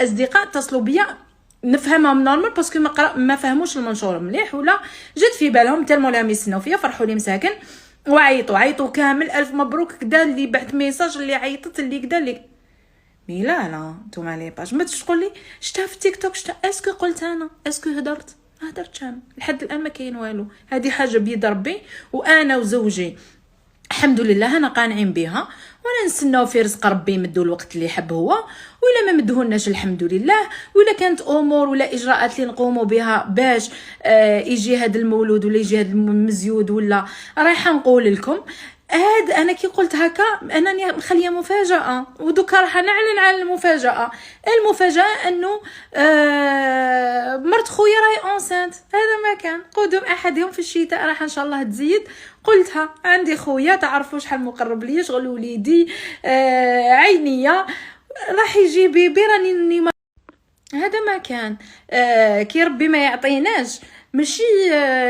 اصدقاء اتصلوا بيا نفهمهم نورمال باسكو ما فهموش المنشور مليح، ولا جات في بالهم تالمو لا يستناو فيا، فرحوا لي مساكن وعيطوا كامل الف مبروك كدا، اللي بعت ميساج، اللي عيطت، اللي كدا، اللي مي لا نتوما لي باج ما تقول لي شتا في تيك توك، شتا اسكو قلت انا، اسكو هدرت، ما هدرتش انا لحد الان، ما كاين والو. هذه حاجه بيد ربي، وانا وزوجي الحمد لله انا قانعين بها، وانا نستناو في رزق ربي يمدو الوقت اللي يحب هو، ولا ما مدهولناش الحمد لله. ولا كانت امور ولا اجراءات اللي نقوموا بها باش يجي هذا المولود ولا يجي هذا المزيود، ولا رايحه نقول لكم هاد انا كي قلت هكا انا مخليه مفاجاه، ودوكا راح نعلن على المفاجاه. انه مرت خويا راهي اونسانت. هذا ما كان قدوم احد يوم في الشتاء راح ان شاء الله تزيد. قلتها عندي خويا تعرفوا شحال مقرب ليا، شغل وليدي عينيه راح يجي بيبي راني هذا ما كان. كي ربي ما يعطيناش ماشي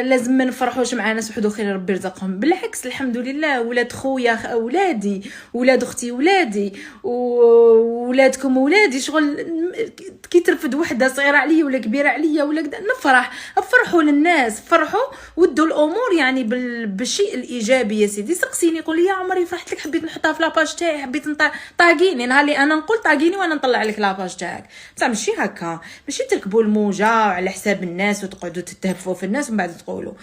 لازم ما نفرحوش مع ناس وحدو خير ربي يرزقهم، بالعكس الحمد لله. ولاد خويا اولادي، ولاد اختي ولادي، وولادكم ولادي، شغل كي ترفد وحده صغيره عليا ولا كبيره عليا ولا كذا نفرح. فرحوا للناس، فرحوا ودوا الامور يعني بالشيء الايجابي. يا سيدي سقسيني يقول لي يا عمري فرحت لك، حبيت نحطها في لاباج تاعي، حبيت طاقيني نهار اللي انا نقول طاقيني وانا نطلع لك لاباج تاعك. بصح ماشي هكا، ماشي تركبوا الموجه على حساب الناس وتقعدوا تتهفوا في الناس ومن بعد تقولوا